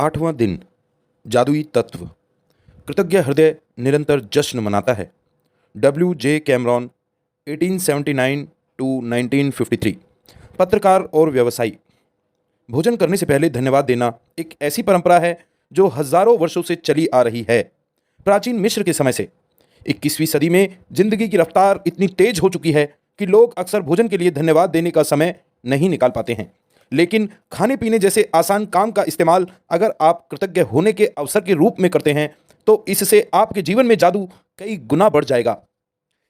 8वां दिन जादुई तत्व। कृतज्ञ हृदय निरंतर जश्न मनाता है। W. J. Cameron 1879 to 1953। पत्रकार और व्यवसायी। भोजन करने से पहले धन्यवाद देना एक ऐसी परंपरा है जो हजारों वर्षों से चली आ रही है। प्राचीन मिस्र के समय से 21वीं सदी में जिंदगी की रफ्तार इतनी तेज हो चुकी है कि लोग अक्सर भोजन के लिए धन्यवाद देने का समय नहीं निकाल पाते हैं। लेकिन खाने पीने जैसे आसान काम का इस्तेमाल अगर आप कृतज्ञ होने के अवसर के रूप में करते हैं तो इससे आपके जीवन में जादू कई गुना बढ़ जाएगा।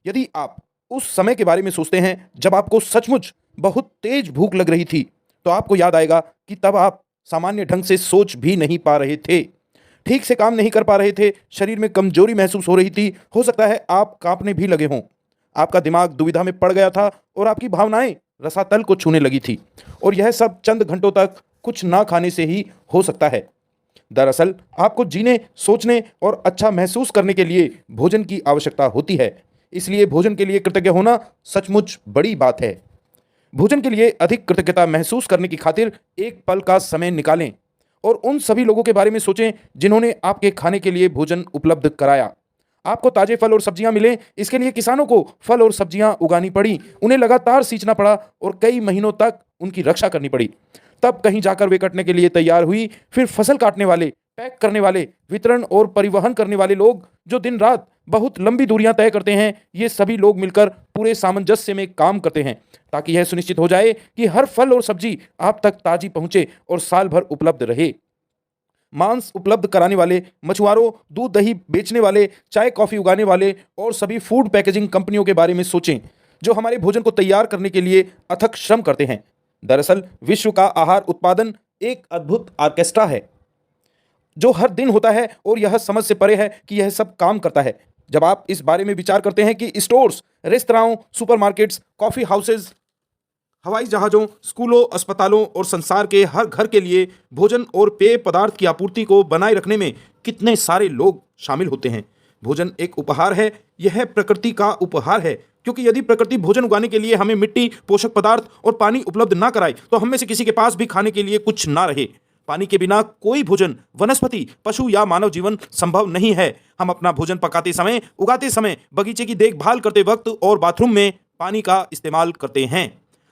यदि आप उस समय के बारे में सोचते हैं जब आपको सचमुच बहुत तेज भूख लग रही थी, तो आपको याद आएगा कि तब आप सामान्य ढंग से सोच भी नहीं पा रहे थे, ठीक से काम नहीं कर पा रहे थे, शरीर में कमजोरी महसूस हो रही थी, हो सकता है आप कांपने भी लगे हों। आपका दिमाग दुविधा में पड़ गया था और आपकी भावनाएं रसातल को छूने लगी थी, और यह सब चंद घंटों तक कुछ ना खाने से ही हो सकता है। दरअसल आपको जीने, सोचने और अच्छा महसूस करने के लिए भोजन की आवश्यकता होती है। इसलिए भोजन के लिए कृतज्ञ होना सचमुच बड़ी बात है। भोजन के लिए अधिक कृतज्ञता महसूस करने की खातिर एक पल का समय निकालें और उन सभी लोगों के बारे में सोचें जिन्होंने आपके खाने के लिए भोजन उपलब्ध कराया। आपको ताजे फल और सब्जियां मिलें, इसके लिए किसानों को फल और सब्जियां उगानी पड़ी, उन्हें लगातार सींचना पड़ा और कई महीनों तक उनकी रक्षा करनी पड़ी। तब कहीं जाकर वे कटने के लिए तैयार हुई। फिर फसल काटने वाले, पैक करने वाले, वितरण और परिवहन करने वाले लोग जो दिन रात बहुत लंबी दूरियां तय करते हैं, ये सभी लोग मिलकर पूरे सामंजस्य में काम करते हैं ताकि यह सुनिश्चित हो जाए कि हर फल और सब्जी आप तक ताजी पहुंचे और साल भर उपलब्ध रहे। मांस उपलब्ध कराने वाले, मछुआरों, दूध दही बेचने वाले, चाय कॉफी उगाने वाले और सभी फूड पैकेजिंग कंपनियों के बारे में सोचें जो हमारे भोजन को तैयार करने के लिए अथक श्रम करते हैं। दरअसल विश्व का आहार उत्पादन एक अद्भुत ऑर्केस्ट्रा है जो हर दिन होता है और यह समझ से परे है कि यह सब काम करता है। जब आप इस बारे में विचार करते हैं कि स्टोर्स, रेस्तराओं, सुपरमार्केट्स, कॉफी हाउसेज, हवाई जहाज़ों, स्कूलों, अस्पतालों और संसार के हर घर के लिए भोजन और पेय पदार्थ की आपूर्ति को बनाए रखने में कितने सारे लोग शामिल होते हैं। भोजन एक उपहार है, यह प्रकृति का उपहार है, क्योंकि यदि प्रकृति भोजन उगाने के लिए हमें मिट्टी, पोषक पदार्थ और पानी उपलब्ध ना कराए तो हम में से किसी के पास भी खाने के लिए कुछ ना रहे। पानी के बिना कोई भोजन, वनस्पति, पशु या मानव जीवन संभव नहीं है। हम अपना भोजन पकाते समय, उगाते समय, बगीचे की देखभाल करते वक्त और बाथरूम में पानी का इस्तेमाल करते हैं।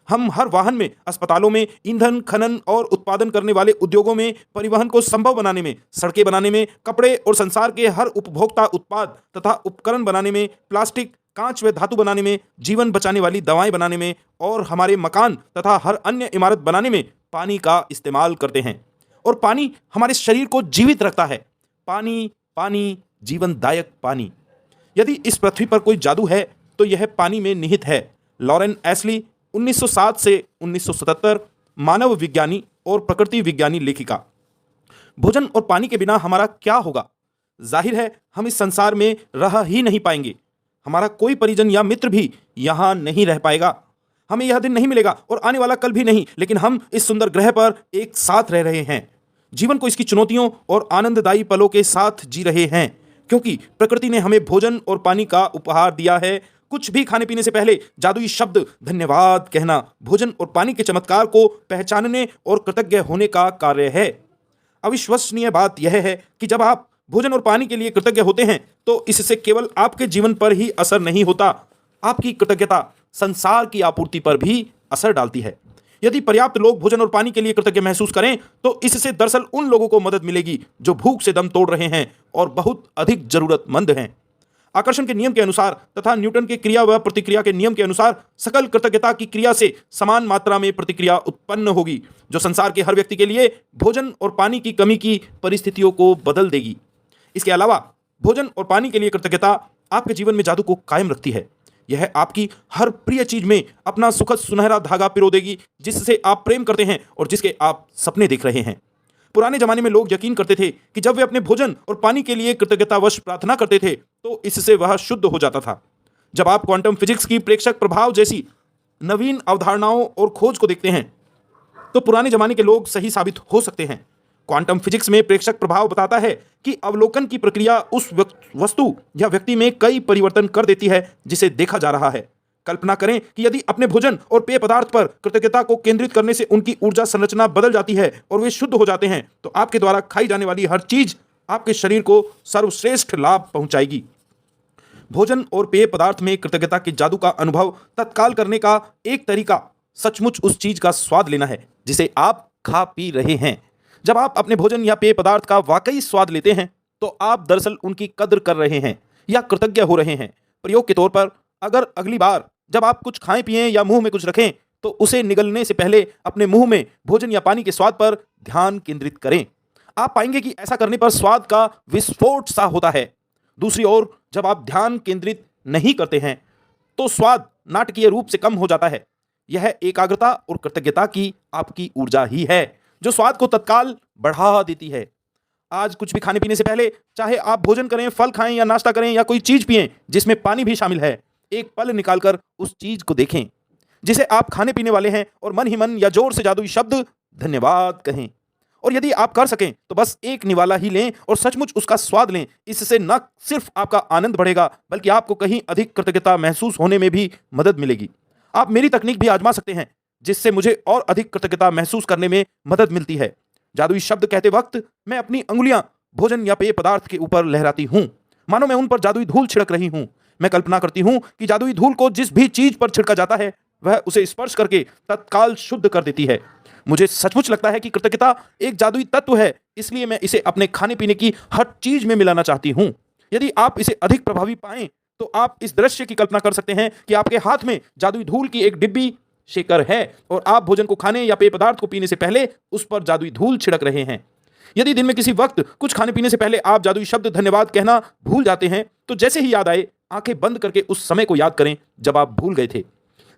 हम हर वाहन में, अस्पतालों में, ईंधन, खनन और उत्पादन करने वाले उद्योगों में, परिवहन को संभव बनाने में, सड़कें बनाने में, कपड़े और संसार के हर उपभोक्ता उत्पाद तथा उपकरण बनाने में, प्लास्टिक, कांच व धातु बनाने में, जीवन बचाने वाली दवाएं बनाने में और हमारे मकान तथा हर अन्य इमारत बनाने में पानी का इस्तेमाल करते हैं। और पानी हमारे शरीर को जीवित रखता है। पानी, पानी, जीवनदायक पानी। यदि इस पृथ्वी पर कोई जादू है तो यह पानी में निहित है। लॉरेन एस्ली 1907 से 1977 मानव विज्ञानी और प्रकृति विज्ञानी लेखिका। भोजन और पानी के बिना हमारा क्या होगा? जाहिर है हम इस संसार में रह ही नहीं पाएंगे। हमारा कोई परिजन या मित्र भी यहां नहीं रह पाएगा। हमें यह दिन नहीं मिलेगा और आने वाला कल भी नहीं, लेकिन हम इस सुंदर ग्रह पर एक साथ रह रहे हैं, जीवन को इसकी चुनौतियों और आनंददायी पलों के साथ जी रहे हैं, क्योंकि प्रकृति ने हमें भोजन और पानी का उपहार दिया है। कुछ भी खाने पीने से पहले जादुई शब्द धन्यवाद कहना भोजन और पानी के चमत्कार को पहचानने और कृतज्ञ होने का कार्य है। अविश्वसनीय बात यह है कि जब आप भोजन और पानी के लिए कृतज्ञ होते हैं तो इससे केवल आपके जीवन पर ही असर नहीं होता, आपकी कृतज्ञता संसार की आपूर्ति पर भी असर डालती है। यदि पर्याप्त लोग भोजन और पानी के लिए कृतज्ञ महसूस करें तो इससे दरअसल उन लोगों को मदद मिलेगी जो भूख से दम तोड़ रहे हैं और बहुत अधिक जरूरतमंद हैं। आकर्षण के नियम के अनुसार तथा न्यूटन के क्रिया व प्रतिक्रिया के नियम के अनुसार सकल कृतज्ञता की क्रिया से समान मात्रा में प्रतिक्रिया उत्पन्न होगी, जो संसार के हर व्यक्ति के लिए भोजन और पानी की कमी की परिस्थितियों को बदल देगी। इसके अलावा भोजन और पानी के लिए कृतज्ञता आपके जीवन में जादू को कायम रखती है। यह आपकी हर प्रिय चीज में अपना सुखद सुनहरा धागा पिरो देगी, जिससे आप प्रेम करते हैं और जिसके आप सपने देख रहे हैं। पुराने जमाने में लोग यकीन करते थे कि जब वे अपने भोजन और पानी के लिए कृतज्ञतावश प्रार्थना करते थे तो इससे वह शुद्ध हो जाता था। जब आप क्वांटम फिजिक्स की प्रेक्षक प्रभाव जैसी नवीन अवधारणाओं और खोज को देखते हैं तो पुराने जमाने के लोग सही साबित हो सकते हैं। क्वांटम फिजिक्स में प्रेक्षक प्रभाव बताता है कि अवलोकन की प्रक्रिया उस वस्तु या व्यक्ति में कई परिवर्तन कर देती है जिसे देखा जा रहा है। कल्पना करें कि यदि अपने भोजन और पेय पदार्थ पर कृतज्ञता को केंद्रित करने से उनकी ऊर्जा संरचना बदल जाती है और वे शुद्ध हो जाते हैं, तो आपके द्वारा खाई जाने वाली हर चीज आपके शरीर को सर्वश्रेष्ठ लाभ पहुंचाएगी। भोजन और पेय पदार्थ में कृतज्ञता के जादू का अनुभव तत्काल करने का एक तरीका सचमुच उस चीज का स्वाद लेना है जिसे आप खा पी रहे हैं। जब आप अपने भोजन या पेय पदार्थ का वाकई स्वाद लेते हैं तो आप दरअसल उनकी कद्र कर रहे हैं या कृतज्ञ हो रहे हैं। प्रयोग के तौर पर, अगर अगली बार जब आप कुछ खाएं पिएं या मुंह में कुछ रखें तो उसे निगलने से पहले अपने मुंह में भोजन या पानी के स्वाद पर ध्यान केंद्रित करें। आप पाएंगे कि ऐसा करने पर स्वाद का विस्फोट सा होता है। दूसरी ओर, जब आप ध्यान केंद्रित नहीं करते हैं तो स्वाद नाटकीय रूप से कम हो जाता है। यह एकाग्रता और कृतज्ञता की आपकी ऊर्जा ही है जो स्वाद को तत्काल बढ़ा देती है। आज कुछ भी खाने पीने से पहले, चाहे आप भोजन करें, फल खाएं या नाश्ता करें या कोई चीज पिएं जिसमें पानी भी शामिल है, एक पल निकालकर उस चीज को देखें जिसे आप खाने पीने वाले हैं और मन ही मन या जोर से जादुई शब्द धन्यवाद कहें। और यदि आप कर सकें तो बस एक निवाला ही लें और सचमुच उसका स्वाद लें। इससे न सिर्फ आपका आनंद बढ़ेगा बल्कि आपको कहीं अधिक कृतज्ञता महसूस होने में भी मदद मिलेगी। आप मेरी तकनीक भी आजमा सकते हैं जिससे मुझे और अधिक कृतज्ञता महसूस करने में मदद मिलती है। जादुई शब्द कहते वक्त मैं अपनी अंगुलियां भोजन या पेय पदार्थ के ऊपर लहराती हूं, मानो मैं उन पर जादुई धूल छिड़क रही हूं। मैं कल्पना करती हूं कि जादुई धूल को जिस भी चीज पर छिड़का जाता है वह उसे स्पर्श करके तत्काल शुद्ध कर देती है। मुझे सचमुच लगता है कि कृतज्ञता एक जादुई तत्व है, इसलिए मैं इसे अपने खाने पीने की हर चीज में मिलाना चाहती हूं। यदि आप इसे अधिक प्रभावी पाएं तो आप इस दृश्य की कल्पना कर सकते हैं कि आपके हाथ में जादुई धूल की एक डिब्बी शेकर है और आप भोजन को खाने या पेय पदार्थ को पीने से पहले उस पर जादुई धूल छिड़क रहे हैं। यदि दिन में किसी वक्त कुछ खाने पीने से पहले आप जादुई शब्द धन्यवाद कहना भूल जाते हैं तो जैसे ही याद आए, आंखें बंद करके उस समय को याद करें जब आप भूल गए थे,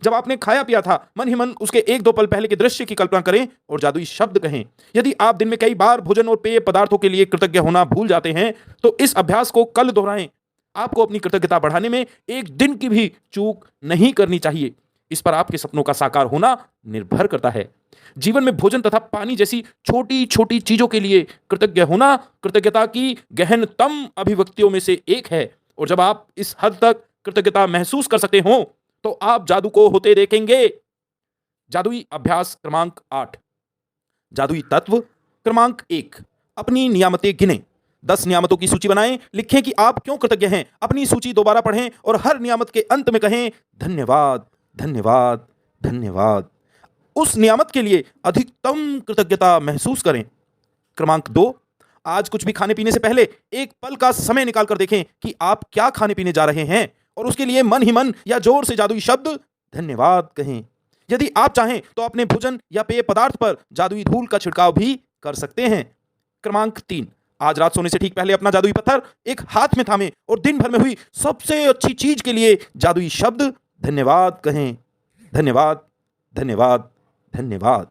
जब आपने खाया पिया था। मन ही मन उसके एक दो पल पहले के दृश्य की कल्पना करें और जादुई शब्द कहें। यदि आप दिन में कई बार भोजन और पेय पदार्थों के लिए कृतज्ञ होना भूल जाते हैं तो इस अभ्यास को कल दोहराएं। आपको अपनी कृतज्ञता बढ़ाने में एक दिन की भी चूक नहीं करनी चाहिए। इस पर आपके सपनों का साकार होना निर्भर करता है। जीवन में भोजन तथा पानी जैसी छोटी छोटी चीजों के लिए कृतज्ञ होना कृतज्ञता की गहनतम अभिव्यक्तियों में से एक है। और जब आप इस हद तक कृतज्ञता महसूस कर सकते हो तो आप जादू को होते देखेंगे। जादुई अभ्यास क्रमांक 8। जादुई तत्व क्रमांक 1। अपनी नियामतें गिनें। 10 नियामतों की सूची बनाएं। लिखें कि आप क्यों कृतज्ञ हैं। अपनी सूची दोबारा पढ़ें और हर नियामत के अंत में कहें धन्यवाद, धन्यवाद, धन्यवाद। उस नियामत के लिए अधिकतम कृतज्ञता महसूस करें। क्रमांक 2। आज कुछ भी खाने पीने से पहले एक पल का समय निकालकर देखें कि आप क्या खाने पीने जा रहे हैं और उसके लिए मन ही मन या जोर से जादुई शब्द धन्यवाद कहें। यदि आप चाहें तो अपने भोजन या पेय पदार्थ पर जादुई धूल का छिड़काव भी कर सकते हैं। क्रमांक 3। आज रात सोने से ठीक पहले अपना जादुई पत्थर एक हाथ में थामें और दिन भर में हुई सबसे अच्छी चीज के लिए जादुई शब्द धन्यवाद कहें। धन्यवाद, धन्यवाद, धन्यवाद।